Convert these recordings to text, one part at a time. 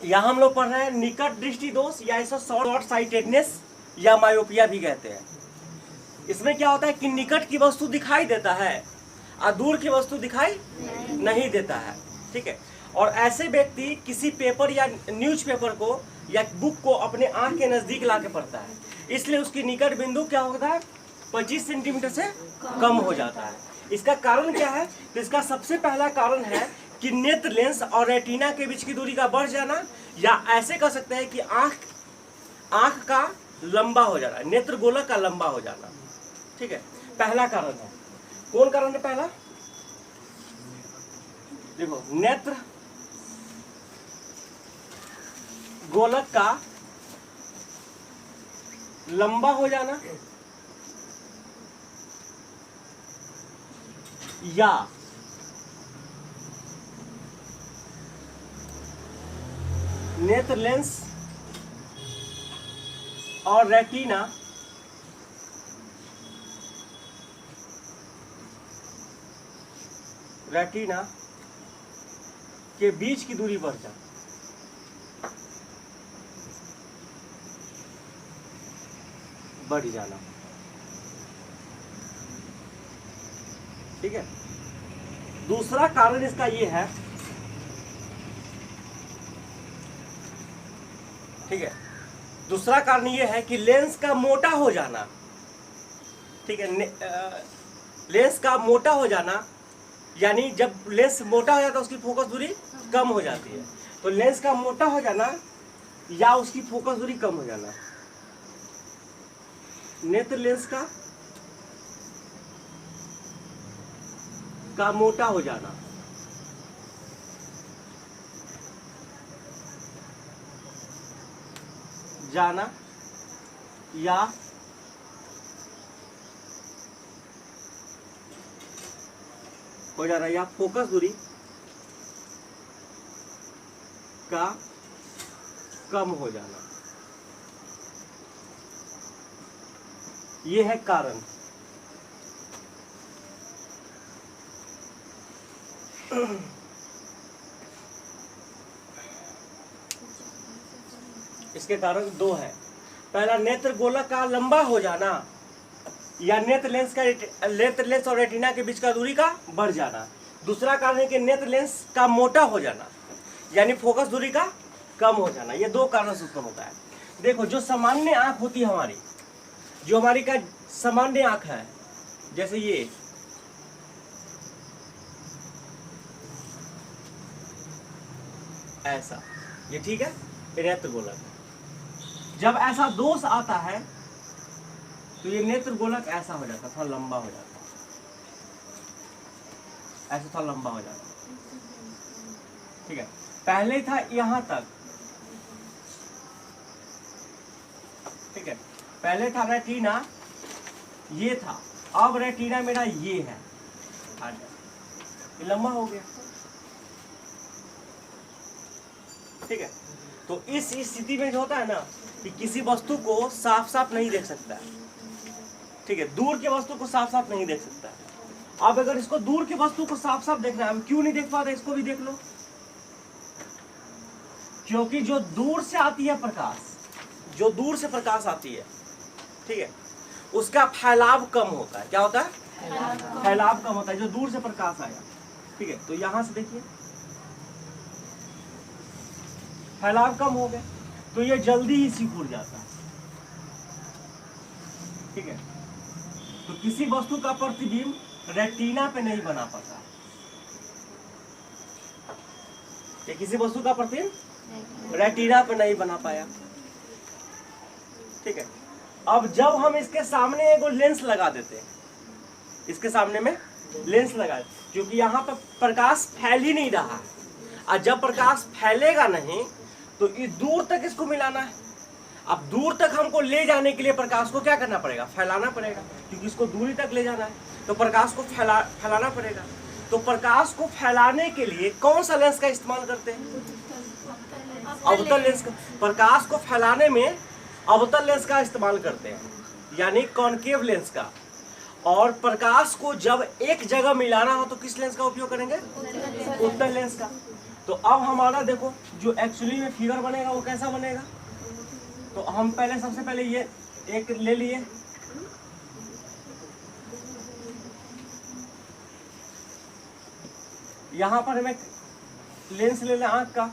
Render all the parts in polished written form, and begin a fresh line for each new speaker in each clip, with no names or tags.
यहाँ हम लोग पढ़ रहे हैं निकट दृष्टि दोष या इसे शॉर्ट साइटेडनेस या मायोपिया भी कहते हैं। इसमें क्या होता है कि निकट की वस्तु दिखाई देता है और दूर की वस्तु दिखाई नहीं देता है। ठीक है, और ऐसे व्यक्ति किसी पेपर या न्यूज़पेपर को या बुक को अपने आंख के नजदीक ला के पढ़ता है, इसलिए उसकी निकट बिंदु क्या होता है 25 सेंटीमीटर से कम हो जाता है। इसका कारण क्या है? तो इसका सबसे पहला कारण है कि नेत्र लेंस और रेटिना के बीच की दूरी का बढ़ जाना, या ऐसे कह सकते हैं कि आंख का लंबा हो जाना, नेत्र गोलक का लंबा हो जाना। ठीक है, पहला कारण है। कौन कारण है पहला? देखो, नेत्र गोलक का लंबा हो जाना या नेत्र लेंस और रेटिना के बीच की दूरी बढ़ जाए। बढ़ जाना। ठीक है, दूसरा कारण इसका ये है, ठीक है, दूसरा कारण ये है कि लेंस का मोटा हो जाना। ठीक है, लेंस का मोटा हो जाना, यानी जब लेंस मोटा हो जाता है उसकी फोकस दूरी कम हो जाती है। तो लेंस का मोटा हो जाना या उसकी फोकस दूरी कम हो जाना, नेत्र लेंस का मोटा हो जाना या हो जाना या फोकस दूरी का कम हो जाना, ये है कारण। इसके कारण दो है। पहला, नेत्र गोलक का लंबा हो जाना या नेत्र लेंस और रेटिना के बीच का दूरी का बढ़ जाना। दूसरा कारण है कि नेत्र लेंस का मोटा हो जाना, यानी फोकस दूरी का कम हो जाना। ये दो कारण से उत्पन्न होता है। देखो, जो सामान्य आंख होती है हमारी, जो हमारी का सामान्य आंख है, जैसे ये ऐसा, ये ठीक है, नेत्र गोलक। जब ऐसा दोष आता है तो ये नेत्र गोलक ऐसा हो जाता है, थोड़ा लंबा हो जाता है, ऐसा थोड़ा लंबा हो जाता है। ठीक है, पहले था यहां तक, ठीक है, पहले था रेटिना, ये था, अब रेटिना मेरा ये है, ये लंबा हो गया। ठीक है, तो इस स्थिति में जो होता है ना कि किसी वस्तु को साफ साफ नहीं देख सकता है। ठीक है, दूर की वस्तु को साफ साफ नहीं देख सकता है। अब अगर इसको दूर की वस्तु को साफ साफ देखना है, हम क्यों नहीं देख पाते? इसको भी देख लो, क्योंकि जो दूर से आती है प्रकाश, जो दूर से प्रकाश आती है, ठीक है, उसका फैलाव कम होता है। क्या होता है? फैलाव कम होता है, जो दूर से प्रकाश आया। ठीक है, तो यहां से देखिए फैलाव कम हो गया, तो ये जल्दी ही सिकुड़ जाता है। ठीक है, तो किसी वस्तु का प्रतिबिंब रेटिना पे नहीं बना पाता, किसी वस्तु का प्रतिबिंब रेटिना पे नहीं बना पाया। ठीक है, अब जब हम इसके सामने एक लेंस लगा देते हैं, इसके सामने में लेंस लगा, क्योंकि यहाँ पर प्रकाश फैल ही नहीं रहा है, और जब प्रकाश फैलेगा नहीं तो ये दूर तक इसको मिलाना है। अब दूर तक हमको ले जाने के लिए प्रकाश को क्या करना पड़ेगा? फैलाना पड़ेगा, क्योंकि इसको दूरी तक ले जाना है, तो प्रकाश को फैलाना पड़ेगा। तो प्रकाश को फैलाने के लिए कौन सा लेंस का इस्तेमाल करते हैं? अवतल लेंस का। प्रकाश को फैलाने में अवतल लेंस का इस्तेमाल करते हैं, यानी कॉनकेव लेंस का। और प्रकाश को जब एक जगह मिलाना हो तो किस लेंस का उपयोग करेंगे? उत्तल लेंस का। तो अब हमारा देखो जो एक्चुअली में फिगर बनेगा वो कैसा बनेगा, तो हम पहले सबसे पहले ये एक ले लिए, यहां पर हमें लेंस ले लें आंख का,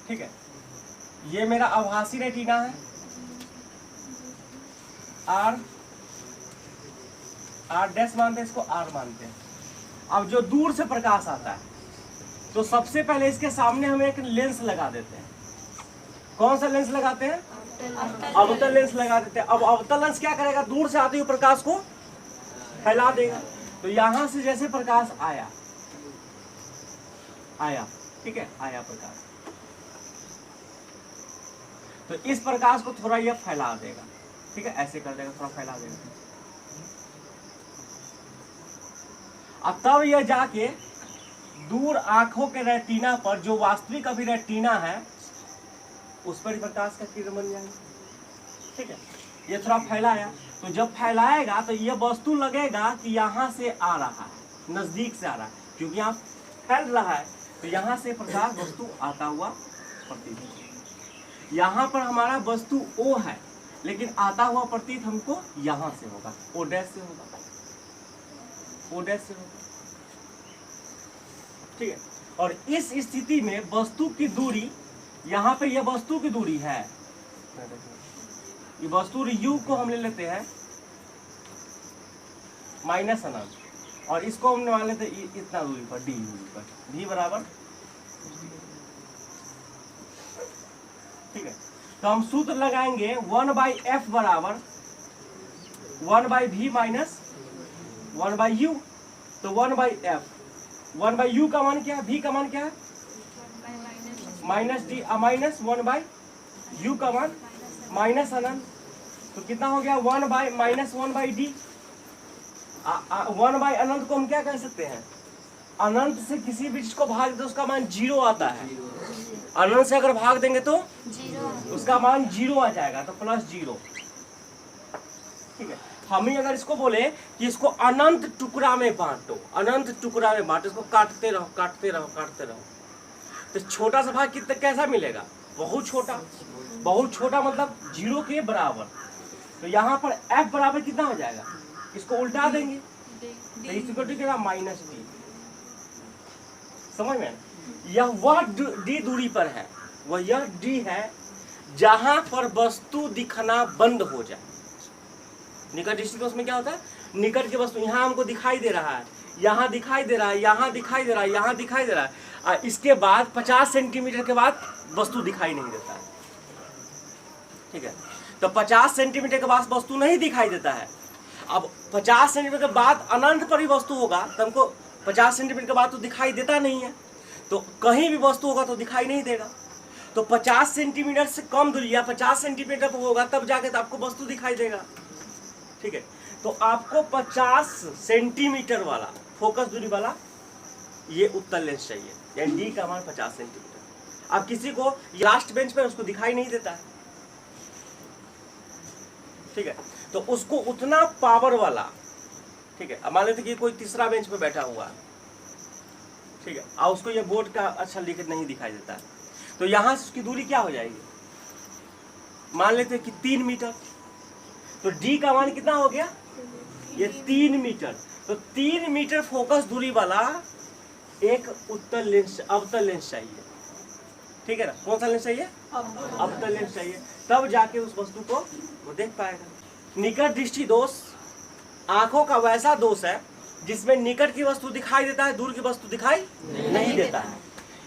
ठीक है। ये मेरा आभासी रेटिना है, आर डैश मानते हैं इसको, आर मानते हैं। अब जो दूर से प्रकाश आता है तो सबसे पहले इसके सामने हम एक लेंस लगा देते हैं। कौन सा लेंस लगाते हैं? अवतल लेंस लगा देते हैं। अब अवतल लेंस क्या करेगा, दूर से आते हुए प्रकाश को फैला देगा। तो यहां से जैसे प्रकाश आया, ठीक है, आया प्रकाश, तो इस प्रकाश को थोड़ा यह फैला देगा, ठीक है, ऐसे कर देगा, थोड़ा फैला देगा। अब तब यह जाके दूर आंखों के रेटिना पर, जो वास्तविक अभी रेटिना है, उस पर प्रकाश का किरण बन जाएगा, ठीक है। ये थोड़ा फैलाया, तो जब फैलाएगा तो ये वस्तु लगेगा कि यहाँ से आ रहा है, नजदीक से आ रहा है, क्योंकि यहाँ फैल रहा है, तो यहाँ से प्रकाश वस्तु आता हुआ प्रतीत होगा। यहाँ पर हमारा वस्तु O है, लेकिन आता हुआ प्रतीत हमको यहाँ से होगा, O डैश से होगा, O डैश से होगा, ठीक है। और इस स्थिति में वस्तु की दूरी, यहाँ पे यह वस्तु की दूरी है, ये वस्तु U को हम ले लेते हैं माइनस अनंत, और इसको हमने मान लेते हैं इतना दूरी पर, D दूरी पर, V बराबर, ठीक है। तो हम सूत्र लगाएंगे 1/f बराबर 1/v माइनस 1/u। तो 1/f, 1/u का मान क्या है, v का मान क्या है, माइनस डी, माइनस 1/u का मान माइनस अनंत, तो कितना हो गया 1/-1/d। 1 बाय अनंत को हम क्या कह सकते हैं, अनंत से किसी भी चीज को भाग दे तो उसका मान 0 आता है। अनंत से अगर भाग देंगे तो 0, उसका मान 0 आ जाएगा, तो +0, ठीक है। हम ही अगर इसको बोले कि इसको अनंत टुकड़ा में बांटो, अनंत टुकड़ा में बांटो, इसको काटते रहो काटते रहो काटते रहो, तो छोटा सा भाग कितना कैसा मिलेगा, बहुत छोटा। बहुत छोटा मतलब 0 के बराबर। तो यहाँ पर f बराबर कितना हो जाएगा, इसको उल्टा देंगे तो इसको कितना -d। समझ में? यह वह d दूरी पर है, वह यह d है जहां पर वस्तु दिखना बंद हो जाए। निकट दृष्टि दोष में क्या होता है, निकट की वस्तु यहाँ हमको दिखाई दे रहा है, यहाँ दिखाई दे रहा है, यहाँ दिखाई दे रहा है, यहाँ दिखाई दे रहा है, और इसके बाद 50 सेंटीमीटर के बाद वस्तु दिखाई नहीं देता है, ठीक है। तो 50 सेंटीमीटर के बाद वस्तु नहीं दिखाई देता है। अब 50 सेंटीमीटर के बाद अनंत पर ही वस्तु होगा तो हमको 50 सेंटीमीटर के बाद तो दिखाई देता नहीं है, तो कहीं भी वस्तु होगा तो दिखाई नहीं देगा। तो 50 सेंटीमीटर से कम दूरी या 50 सेंटीमीटर पर होगा तब जाके तो आपको वस्तु दिखाई देगा, ठीक है। तो आपको 50 सेंटीमीटर वाला फोकस दूरी वाला ये उत्तल लेंस चाहिए, यानी डी का मान 50 सेंटीमीटर। अब किसी को लास्ट बेंच पे उसको दिखाई नहीं देता है, ठीक है, तो उसको उतना पावर वाला, ठीक है, अब मान लेते कि कोई तीसरा बेंच पे बैठा हुआ है, ठीक है, और उसको ये बोर्ड का अच्छा लिख नहीं दिखाई देता है, तो यहाँ से उसकी दूरी क्या हो जाएगी, मान लेते कि 3 मीटर, तो डी का मान कितना हो गया, ये 3 मीटर। तो 3 मीटर फोकस दूरी वाला एक उत्तल लेंस, अवतल लेंस चाहिए, ठीक है ना। कौन सा लेंस चाहिए, अवतल लेंस चाहिए, तब जाके उस वस्तु को वो देख पाएगा। निकट दृष्टि दोष आंखों का वैसा दोष है जिसमें निकट की वस्तु दिखाई देता है, दूर की वस्तु दिखाई नहीं देता है।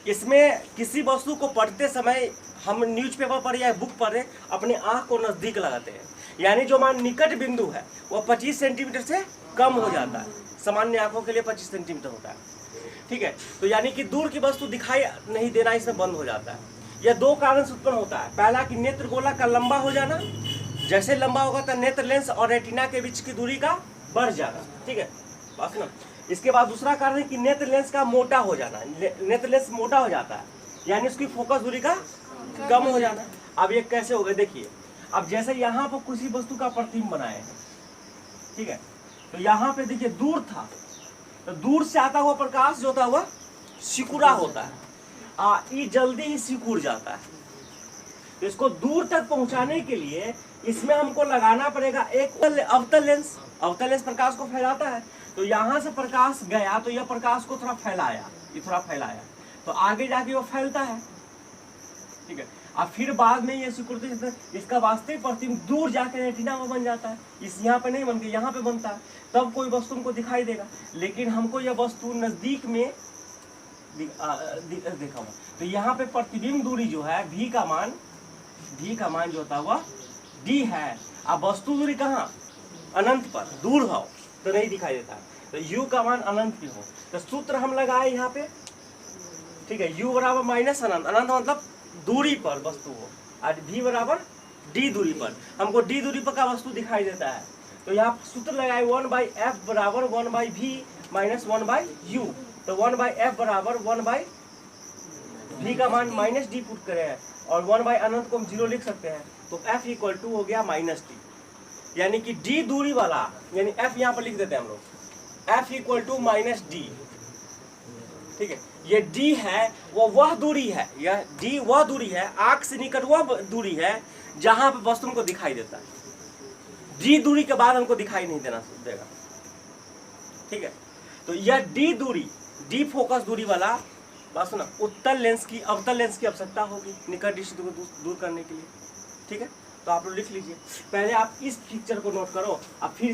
इसमें किसी वस्तु को पढ़ते समय हम न्यूज़पेपर पढ़े या बुक पढ़े अपने आंख को नजदीक लगाते हैं, यानी जो मान निकट बिंदु है वो 25 सेंटीमीटर से कम हो जाता है, सामान्य आंखों के लिए 25 सेंटीमीटर होता है, ठीक है। तो यानी कि दूर की वस्तु दिखाई नहीं देना इसमें बंद हो जाता है। यह 2 कारण से उत्पन्न होता है। पहला कि नेत्र गोला का लंबा हो जाना, जैसे लंबा होगा तो नेत्र लेंस और रेटिना के बीच की दूरी का बढ़ जाना, ठीक है, बस ना। इसके बाद दूसरा कारण है कि नेत्र लेंस का मोटा हो जाना, नेत्र लेंस मोटा हो जाता है, यानी उसकी फोकस दूरी का कम हो जाना। अब ये कैसे होगा देखिए, अब जैसे यहाँ पर किसी वस्तु का प्रतिबिंब बनाए हैं, ठीक है, तो यहाँ पे देखिए दूर था, तो दूर से आता हुआ प्रकाश जो था वह सिकुड़ा होता है, ये जल्दी ही सिकुड़ जाता है। तो इसको दूर तक पहुंचाने के लिए इसमें हमको लगाना पड़ेगा एक अवतल लेंस। अवतल लेंस प्रकाश को फैलाता है, तो यहाँ से प्रकाश गया तो यह प्रकाश को थोड़ा फैलाया, ये थोड़ा फैलाया, तो आगे जाके वो फैलता है, ठीक है। और फिर बाद में ये सिकुड़ते इसका वास्तविक प्रतिबिंब दूर जाकर रेटिना में बन जाता है। इस यहाँ पे नहीं बनती, यहाँ पे बनता है, तब कोई वस्तु हमको दिखाई देगा। लेकिन हमको यह वस्तु नजदीक में देखा हुआ, तो यहाँ पे प्रतिबिंब दूरी जो है v का मान जो होता है वह d है। अब वस्तु दूरी कहाँ, अनंत पर, दूर हो तो नहीं दिखाई देता है, तो u का मान अनंत की हो। तो सूत्र हम लगाए यहाँ पे, ठीक है, u बराबर माइनस अनंत, अनंत मतलब दूरी पर वस्तु हो, और v बराबर d दूरी पर, हमको d दूरी पर का वस्तु दिखाई देता है। तो यहाँ सूत्र लगाए 1/f बराबर 1/v माइनस 1/u। तो 1/f बराबर 1/v का मान माइनस d पुट करे हैं, और 1 अनंत को हम 0 लिख सकते हैं। तो f इक्वल टू हो गया माइनस d, यानी कि d दूरी वाला, यानी f यहाँ पर लिख देते हैं हम लोग, f equal to minus d, ठीक है। ये d है वह दूरी है, यह d वह दूरी है, आंख से निकट वह दूरी है जहां पर वस्तु को दिखाई देता है। d दूरी के बाद हमको दिखाई नहीं देगा, ठीक है। तो यह d दूरी, d फोकस दूरी वाला बात सुना, उत्तल लेंस की अवतल लेंस की आवश्यकता होगी निकट दृष्टि को दूर करने के लिए, ठीक है। तो आप लोग लिख लीजिए, पहले आप इस पिक्चर को नोट करो, अब फिर